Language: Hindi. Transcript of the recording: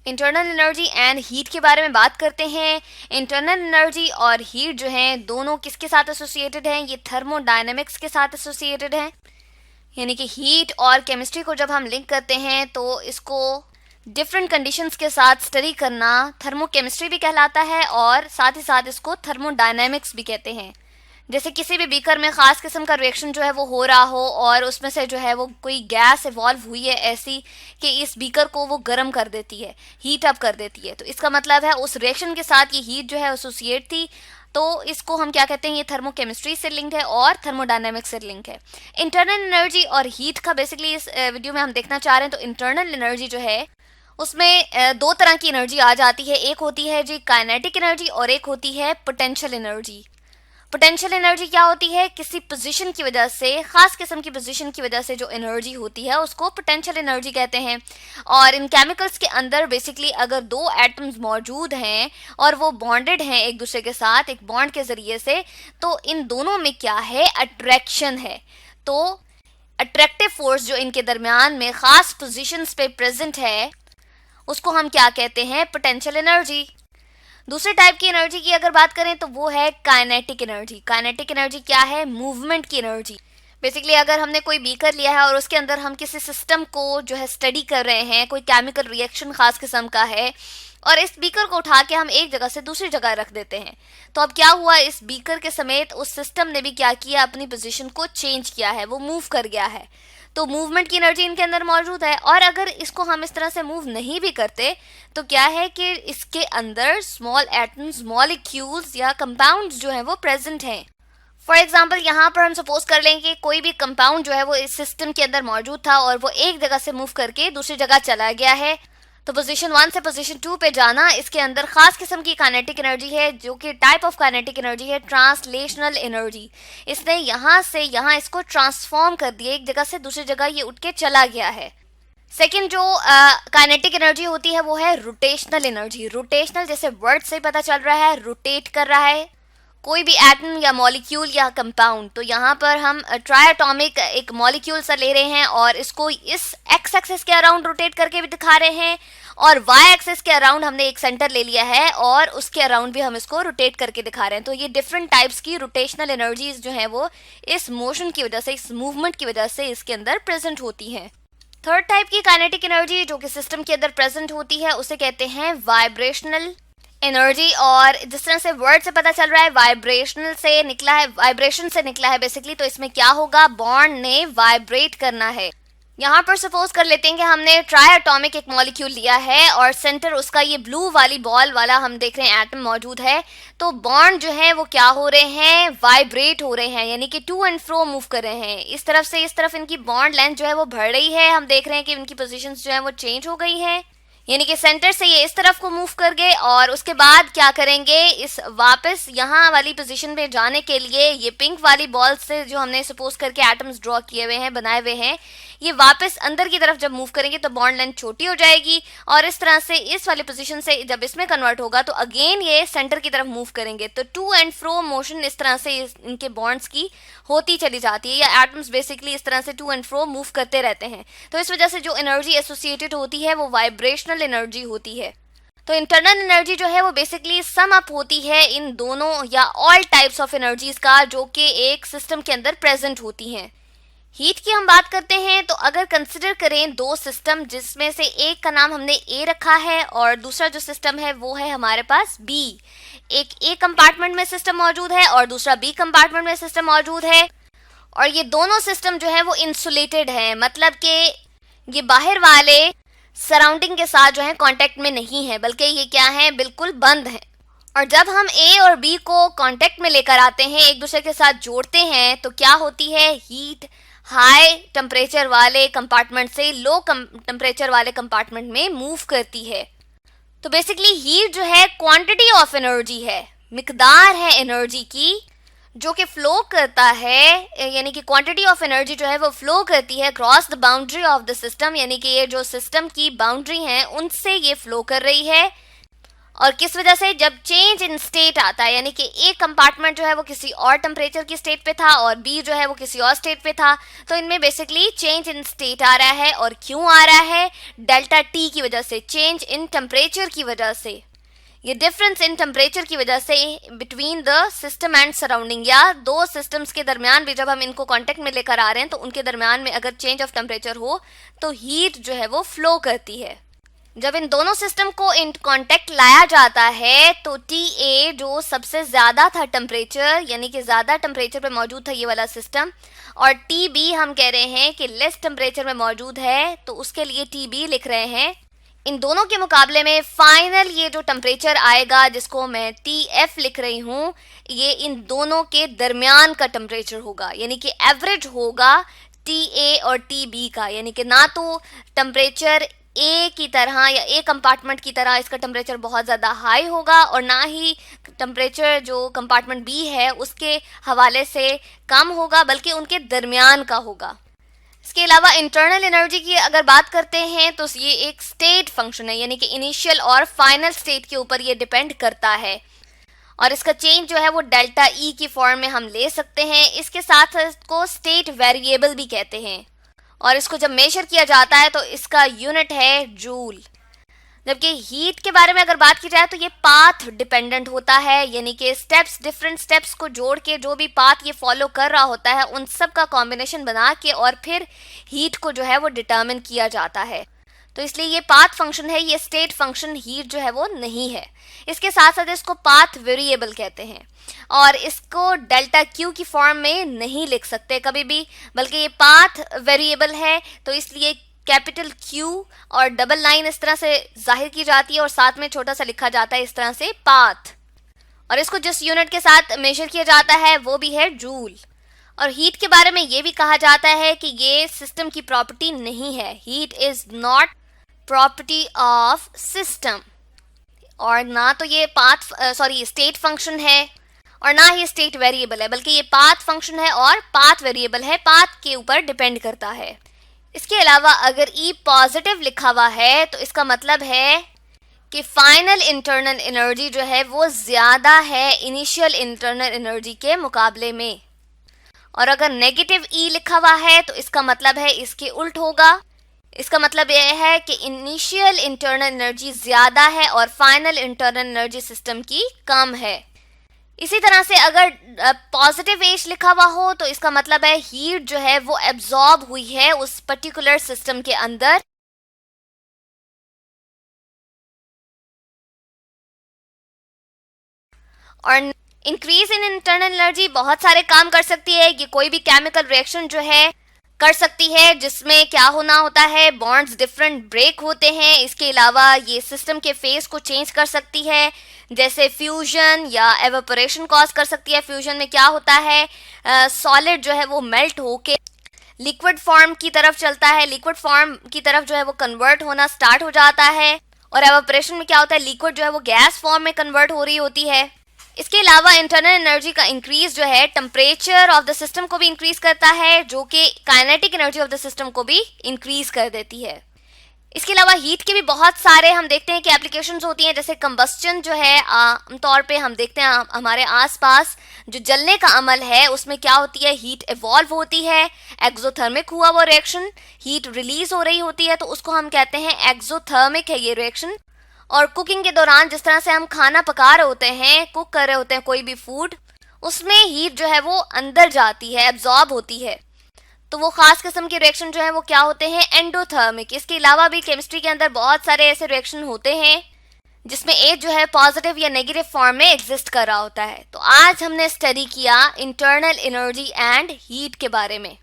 इंटरनल एनर्जी एंड हीट के बारे में बात करते हैं। इंटरनल एनर्जी और हीट जो है दोनों किसके साथ एसोसिएटेड हैं? ये थर्मोडायनेमिक्स के साथ एसोसिएटेड हैं। यानी कि हीट और केमिस्ट्री को जब हम लिंक करते हैं तो इसको डिफरेंट कंडीशंस के साथ स्टडी करना थर्मोकेमिस्ट्री भी कहलाता है और साथ ही साथ इसको थर्मोडायनेमिक्स भी कहते हैं। जैसे किसी भी बीकर में ख़ास किस्म का रिएक्शन जो है वो हो रहा हो और उसमें से जो है वो कोई गैस इवॉल्व हुई है ऐसी कि इस बीकर को वो गर्म कर देती है, हीट अप कर देती है, तो इसका मतलब है उस रिएक्शन के साथ ये हीट जो है एसोसिएट थी। तो इसको हम क्या कहते हैं? ये थर्मोकेमिस्ट्री से लिंक है और थर्मोडायनेमिक्स से लिंक है। इंटरनल एनर्जी और हीट का बेसिकली इस वीडियो में हम देखना चाह रहे हैं। तो इंटरनल एनर्जी जो है उसमें दो तरह की एनर्जी आ जाती है। एक होती है जी काइनेटिक एनर्जी और एक होती है पोटेंशियल एनर्जी। पोटेंशियल एनर्जी क्या होती है? किसी पोजीशन की वजह से, खास किस्म की पोजीशन की वजह से जो एनर्जी होती है उसको पोटेंशियल एनर्जी कहते हैं। और इन केमिकल्स के अंदर बेसिकली अगर दो एटम्स मौजूद हैं और वो बॉन्डेड हैं एक दूसरे के साथ एक बॉन्ड के जरिए से, तो इन दोनों में क्या है? अट्रैक्शन है। तो अट्रैक्टिव फोर्स जो इनके दरमियान में खास पोजीशंस पे प्रेजेंट है उसको हम क्या कहते हैं? Potential energy. दूसरे टाइप की एनर्जी की अगर बात करें तो वो है काइनेटिक एनर्जी। काइनेटिक एनर्जी क्या है? मूवमेंट की एनर्जी। बेसिकली अगर हमने कोई बीकर लिया है और उसके अंदर हम किसी सिस्टम को जो है स्टडी कर रहे हैं, कोई केमिकल रिएक्शन खास किस्म का है, और इस बीकर को उठा के हम एक जगह से दूसरी जगह रख देते हैं, तो अब क्या हुआ? इस बीकर के समेत उस सिस्टम ने भी क्या किया? अपनी पोजीशन को चेंज किया है, वो मूव कर गया है। तो मूवमेंट की एनर्जी इनके अंदर मौजूद है। और अगर इसको हम इस तरह से मूव नहीं भी करते तो क्या है कि इसके अंदर स्मॉल एटम्स, मॉलिक्यूल्स या कंपाउंड्स जो हैं वो प्रेजेंट हैं। फॉर एग्जाम्पल यहाँ पर हम सपोज कर लें कि कोई भी कंपाउंड जो है वो इस सिस्टम के अंदर मौजूद था और वो एक जगह से मूव करके दूसरी जगह चला गया है। तो पोजीशन 1 से पोजीशन 2 पे जाना इसके अंदर खास किस्म की काइनेटिक एनर्जी है, जो कि टाइप ऑफ काइनेटिक एनर्जी है ट्रांसलेशनल एनर्जी। इसने यहाँ से यहाँ इसको ट्रांसफॉर्म कर दिया, एक जगह से दूसरी जगह ये उठ के चला गया है। सेकेंड जो काइनेटिक एनर्जी होती है वो है रोटेशनल एनर्जी। रोटेशनल जैसे वर्ड से पता चल रहा है, रोटेट कर रहा है कोई भी एटम या मॉलिक्यूल या कंपाउंड। तो यहाँ पर हम ट्राइएटॉमिक एक मॉलिक्यूल सा ले रहे हैं और इसको इस एक्स एक्सिस के अराउंड रोटेट करके भी दिखा रहे हैं और वाई एक्सिस के अराउंड हमने एक सेंटर ले लिया है और उसके अराउंड भी हम इसको रोटेट करके दिखा रहे हैं। तो ये डिफरेंट टाइप्स की रोटेशनल एनर्जीज जो हैं वो इस मोशन की वजह से, इस मूवमेंट की वजह से इसके अंदर प्रेजेंट होती हैं। थर्ड टाइप की काइनेटिक एनर्जी जो कि सिस्टम के अंदर प्रेजेंट होती है उसे कहते हैं वाइब्रेशनल एनर्जी। और जिस तरह से वर्ड से पता चल रहा है वाइब्रेशनल से निकला है, वाइब्रेशन से निकला है बेसिकली, तो इसमें क्या होगा? बॉन्ड ने वाइब्रेट करना है। यहाँ पर सपोज कर लेते हैं कि हमने ट्राइएटॉमिक एक मॉलिक्यूल लिया है और सेंटर उसका ये ब्लू वाली बॉल वाला हम देख रहे हैं एटम मौजूद है। तो बॉन्ड जो है वो क्या हो रहे हैं? वाइब्रेट हो रहे हैं, यानी कि टू एंड फ्रो मूव कर रहे हैं। इस तरफ से इस तरफ इनकी बॉन्ड लेंथ जो है वो बढ़ रही है। हम देख रहे हैं कि इनकी पोजीशंस जो है वो चेंज हो गई हैं, यानी कि सेंटर से ये इस तरफ को मूव कर गए और उसके बाद क्या करेंगे? इस वापस यहाँ वाली पोजीशन पे जाने के लिए ये पिंक वाली बॉल से जो हमने सपोज करके एटम्स ड्रॉ किए हुए हैं, बनाए हुए हैं, ये वापस अंदर की तरफ जब मूव करेंगे तो बॉन्ड लेंथ छोटी हो जाएगी और इस तरह से इस वाली पोजीशन से जब इसमें कन्वर्ट होगा तो अगेन ये सेंटर की तरफ मूव करेंगे। तो टू एंड फ्रो मोशन इस तरह से इनके बॉन्ड्स की होती चली जाती है, या एटम्स बेसिकली इस तरह से टू एंड फ्रो मूव करते रहते हैं। तो इस वजह से जो एनर्जी एसोसिएटेड होती है वो वाइब्रेशनल एनर्जी होती है। तो इंटरनल एनर्जी जो है वो बेसिकली सम अप होती है इन दोनों या ऑल टाइप्स ऑफ एनर्जीज का जो कि एक सिस्टम के अंदर प्रेजेंट होती हैं। हीट की हम बात करते हैं तो अगर कंसिडर करें दो सिस्टम जिसमें से एक का नाम हमने ए रखा है और दूसरा जो सिस्टम है वो है हमारे पास बी। एक ए कंपार्टमेंट में सिस्टम मौजूद है और दूसरा बी कंपार्टमेंट में सिस्टम मौजूद है और ये दोनों सिस्टम जो है वो इंसुलेटेड है, मतलब कि ये बाहर वाले सराउंडिंग के साथ जो है कांटेक्ट में नहीं है, बल्कि ये क्या है? बिल्कुल बंद है। और जब हम ए और बी को कांटेक्ट में लेकर आते हैं, एक दूसरे के साथ जोड़ते हैं, तो क्या होती है? हीट हाई टेम्परेचर वाले कंपार्टमेंट से लो टेम्परेचर वाले कंपार्टमेंट में मूव करती है। तो बेसिकली हीट जो है क्वांटिटी ऑफ एनर्जी है, मिकदार है एनर्जी की जो कि फ्लो करता है, यानी कि क्वांटिटी ऑफ एनर्जी जो है वो फ्लो करती है cross the boundary of the system, यानी कि ये जो सिस्टम की बाउंड्री हैं उनसे ये फ्लो कर रही है। और किस वजह से, जब चेंज इन स्टेट आता है, यानी कि एक कंपार्टमेंट जो है वो किसी और टेम्परेचर की स्टेट पे था और बी जो है वो किसी और स्टेट पे था, तो इनमें बेसिकली चेंज इन स्टेट आ रहा है। और क्यों आ रहा है? डेल्टा टी की वजह से, चेंज इन टेम्परेचर की वजह से, ये डिफरेंस इन टेम्परेचर की वजह से between the system and surrounding, या दो सिस्टम्स के दरमियान भी जब हम इनको कांटेक्ट में लेकर आ रहे हैं तो उनके दरमियान में अगर चेंज ऑफ टेम्परेचर हो तो हीट जो है वो फ्लो करती है। जब इन दोनों सिस्टम को इन कांटेक्ट लाया जाता है तो टी ए जो सबसे ज़्यादा था टेम्परेचर, यानी कि ज़्यादा टेम्परेचर पे मौजूद था ये वाला सिस्टम, और टी बी हम कह रहे हैं कि लेस टेम्परेचर में मौजूद है, तो उसके लिए टी बी लिख रहे हैं। इन दोनों के मुकाबले में फाइनल ये जो टेम्परेचर आएगा, जिसको मैं टी एफ लिख रही हूँ, ये इन दोनों के दरमियान का टेम्परेचर होगा, यानी कि एवरेज होगा टी ए और टी बी का। यानी कि ना तो टेम्परेचर ए की तरह या ए कंपार्टमेंट की तरह इसका टेम्परेचर बहुत ज़्यादा हाई होगा, और ना ही टेम्परेचर जो कंपार्टमेंट बी है उसके हवाले से कम होगा, बल्कि उनके दरमियान का होगा। इसके अलावा इंटरनल एनर्जी की अगर बात करते हैं तो ये एक स्टेट फंक्शन है, यानी कि इनिशियल और फाइनल स्टेट के ऊपर ये डिपेंड करता है, और इसका चेंज जो है वो डेल्टा ई की फॉर्म में हम ले सकते हैं। इसके साथ इसको स्टेट वेरिएबल भी कहते हैं, और इसको जब मेजर किया जाता है तो इसका यूनिट है जूल। जबकि हीट के बारे में अगर बात की जाए तो ये पाथ डिपेंडेंट होता है, यानी कि स्टेप्स, डिफरेंट स्टेप्स को जोड़ के जो भी पाथ ये फॉलो कर रहा होता है उन सब का कॉम्बिनेशन बना के और फिर हीट को जो है वो डिटर्मिन किया जाता है। तो इसलिए ये पाथ फंक्शन है, ये स्टेट फंक्शन हीट जो है वो नहीं है। इसके साथ साथ इसको पाथ वेरिएबल कहते हैं, और इसको डेल्टा क्यू की फॉर्म में नहीं लिख सकते कभी भी, बल्कि ये पाथ वेरिएबल है, तो इसलिए कैपिटल क्यू और डबल लाइन इस तरह से जाहिर की जाती है और साथ में छोटा सा लिखा जाता है इस तरह से पाथ, और इसको जिस यूनिट के साथ मेजर किया जाता है वो भी है जूल। और हीट के बारे में ये भी कहा जाता है कि ये सिस्टम की प्रॉपर्टी नहीं है, heat is not property of system, और ना तो ये स्टेट फंक्शन है और ना ही स्टेट वेरिएबल है, बल्कि ये पाथ फंक्शन है और पाथ वेरिएबल है, पाथ के ऊपर डिपेंड करता है। इसके अलावा अगर E पॉजिटिव लिखा हुआ है तो इसका मतलब है कि फाइनल इंटरनल एनर्जी जो है वो ज़्यादा है इनिशियल इंटरनल एनर्जी के मुकाबले में, और अगर नेगेटिव E लिखा हुआ है तो इसका मतलब है इसके उल्ट होगा। इसका मतलब यह है कि इनिशियल इंटरनल एनर्जी ज़्यादा है और फाइनल इंटरनल एनर्जी सिस्टम की कम है। इसी तरह से अगर पॉजिटिव एच लिखा हुआ हो तो इसका मतलब है हीट जो है वो एब्जॉर्ब हुई है उस पर्टिकुलर सिस्टम के अंदर, और इंक्रीज इन इंटरनल एनर्जी बहुत सारे काम कर सकती है। ये कोई भी केमिकल रिएक्शन जो है कर सकती है, जिसमें क्या होना होता है, बॉन्ड्स डिफरेंट ब्रेक होते हैं। इसके अलावा ये सिस्टम के फेस को चेंज कर सकती है, जैसे फ्यूजन या एवेपोरेशन कॉज कर सकती है। फ्यूजन में क्या होता है, सॉलिड जो है वो मेल्ट होके लिक्विड फॉर्म की तरफ चलता है, लिक्विड फॉर्म की तरफ जो है वो कन्वर्ट होना स्टार्ट हो जाता है, और एवेपोरेशन में क्या होता है, लिक्विड जो है वो गैस फॉर्म में कन्वर्ट हो रही होती है। इसके अलावा इंटरनल एनर्जी का इंक्रीज जो है टेम्परेचर ऑफ द सिस्टम को भी इंक्रीज करता है, जो कि kinetic energy of the system को भी इंक्रीज कर देती है। इसके अलावा हीट के भी बहुत सारे हम देखते हैं कि एप्लीकेशंस होती हैं, जैसे कंबस्टन जो है आमतौर पे हम देखते हैं हमारे आसपास जो जलने का अमल है उसमें क्या होती है, हीट इवॉल्व होती है, एक्सोथर्मिक हुआ वो रिएक्शन, हीट रिलीज हो रही होती है, तो उसको हम कहते हैं एक्सोथर्मिक है ये रिएक्शन। और कुकिंग के दौरान जिस तरह से हम खाना पका रहे होते हैं, कुक कर रहे होते हैं कोई भी फूड, उसमें हीट जो है वो अंदर जाती है, एब्जॉर्ब होती है, तो वो खास किस्म के रिएक्शन जो है वो क्या होते हैं, एंडोथर्मिक। इसके अलावा भी केमिस्ट्री के अंदर बहुत सारे ऐसे रिएक्शन होते हैं जिसमें एक जो है पॉजिटिव या नेगेटिव फॉर्म में एग्जिस्ट कर रहा होता है। तो आज हमने स्टडी किया इंटरनल एनर्जी एंड हीट के बारे में।